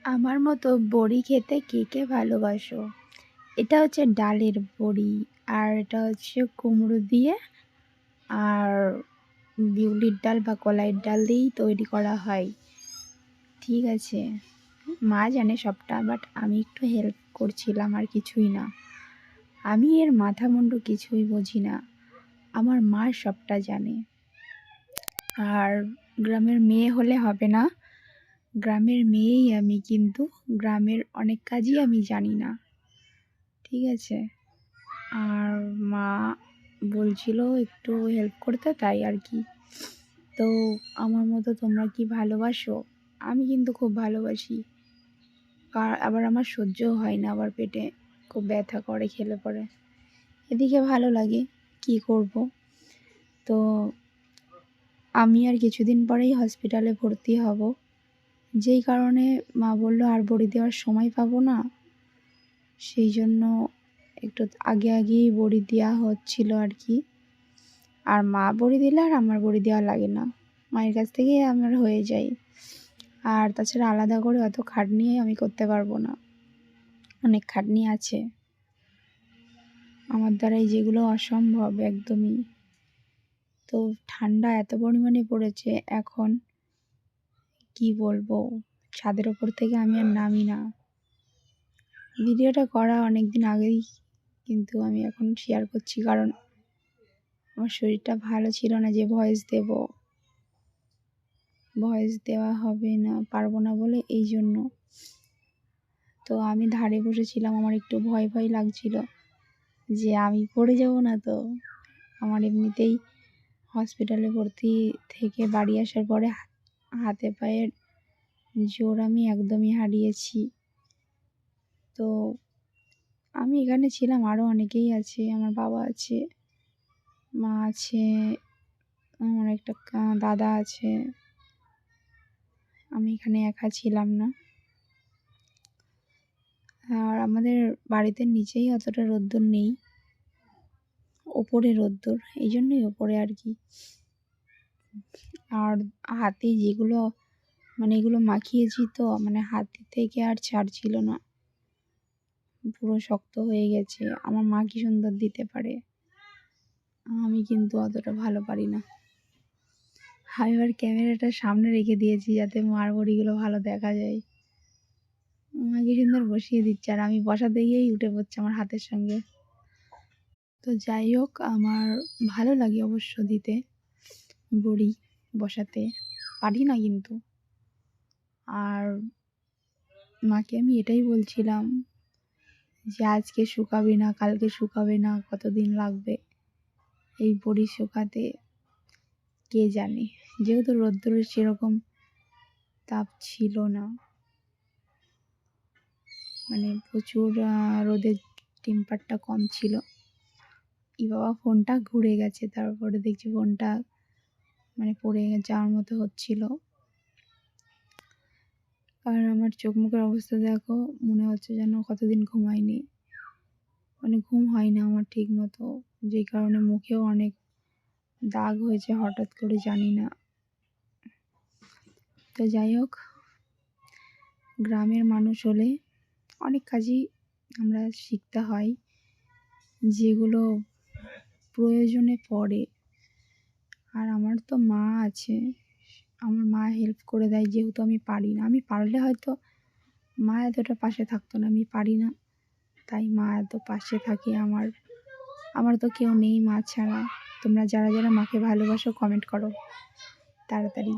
আমার মতো বড়ি খেতে কে কে ভালোবাসো? এটা হচ্ছে ডালের বড়ি, আর এটা হচ্ছে কুমড়ো দিয়ে আর বিউলির ডাল বা কলাইয়ের ডাল দিয়েই তৈরি করা হয়। ঠিক আছে, মা জানে সবটা, বাট আমি একটু হেল্প করছিলাম, আর কিছুই না। আমি এর মাথা মুন্ডু কিছুই বুঝি না, আমার মা সবটা জানে। আর গ্রামের মেয়ে হলে হবে না, গ্রামের মেয়েই আমি, কিন্তু গ্রামের অনেক কাজই আমি জানি না। ঠিক আছে, আর মা বলছিল একটু হেল্প করতে, তাই আর কি। তো আমার মতো তোমরা কি ভালোবাসো? আমি কিন্তু খুব ভালোবাসি, আবার আমার সহ্যও হয় না, আবার পেটে খুব ব্যথা করে খেলে পরে। এদিকে ভালো লাগে, কি করব। তো আমি আর কিছুদিন পরেই হসপিটালে ভর্তি হব, যেই কারণে মা বললো আর বড়ি দেওয়ার সময় পাবো না, সেই জন্য একটু আগেই বড়ি দেওয়া হচ্ছিল আর কি। আর মা বড়ি দিলে আর আমার বড়ি দেওয়া লাগে না, মায়ের কাছ থেকেই আমার হয়ে যায়। আর তাছাড়া আলাদা করে অত খাটনি আমি করতে পারবো না, অনেক খাটনি আছে আমার দ্বারাই, যেগুলো অসম্ভব একদমই। তো ঠান্ডা এত পরিমাণে পড়েছে এখন, কি বলবো, ছাদের ওপর থেকে আমি আর নামি না। ভিডিওটা করা অনেক দিন আগেই, কিন্তু আমি এখন শেয়ার করছি কারণ আমার শরীরটা ভালো ছিল না যে ভয়েস দেওয়া হবে না, পারবো না বলে, এই জন্য। তো আমি ধারে বসেছিলাম, আমার একটু ভয় ভয় লাগছিল যে আমি পড়ে যাব না তো। আমার এমনিতেই হসপিটালে ভর্তি থেকে বাড়ি আসার পরে হাতে পায়ের জোর আমি একদমই হারিয়েছি। তো আমি এখানে ছিলাম, আরও অনেকেই আছে, আমার বাবা আছে, মা আছে, আমার একটা দাদা আছে, আমি এখানে একা ছিলাম না। আর আমাদের বাড়িতে নিচেই অতটা রোদ্দুর নেই, ওপরে রোদ্দুর, এই জন্যই ওপরে আর কি। আর হাতে যেগুলো এগুলো মাখিয়েছি, তো হাতে থেকে আর ছাড়ছিল না, পুরো শক্ত হয়ে গেছে। আমার মা কি সুন্দর দিতে পারে, আমি কিন্তু অতটা ভালো পারি না। আমি এবার ক্যামেরাটা সামনে রেখে দিয়েছি যাতে মার বড়িগুলো ভালো দেখা যায়। মা কি সুন্দর বসিয়ে দিচ্ছে, আর আমি বসাতে গিয়েই উঠে পড়ছে আমার হাতের সঙ্গে। তো যাই হোক, আমার ভালো লাগে অবশ্য দিতে, বড়ি বসাতে পারি না কিন্তু। আর মাকে আমি এটাই বলছিলাম যে আজকে শুকাবে না, কালকে শুকাবে না, কতদিন লাগবে এই বড়ি শুকাতে কে জানে। যেহেতু রোদ্দুরের সেরকম তাপ ছিল না, প্রচুর রোদের টেম্পারটা কম ছিল। ই বাবা, ফোনটা ঘুরে গেছে, তারপরে দেখছি ফোনটা পড়ে যাওয়ার মতো হচ্ছিল। কারণ আমার চোখ মুখের অবস্থা দেখো, মনে হচ্ছে যেন কতদিন ঘুমাইনি, ঘুম হয় না আমার ঠিক মতো, যেই কারণে মুখেও অনেক দাগ হয়েছে হঠাৎ করে, জানি না। তো যাই হোক, গ্রামের মানুষ হলে অনেক কাজই আমরা শিখতে হয়, যেগুলো প্রয়োজনে পড়ে। আর আমার তো মা আছে, আমার মা হেল্প করে দেয়, যেহেতু আমি পারি না। আমি পারলে হয়তো মা এতটা পাশে থাকতো না, আমি পারি না তাই মা এত পাশে থাকে আমার তো কেউ নেই মা ছাড়া। তোমরা যারা যারা মাকে ভালোবাসো কমেন্ট করো তাড়াতাড়ি।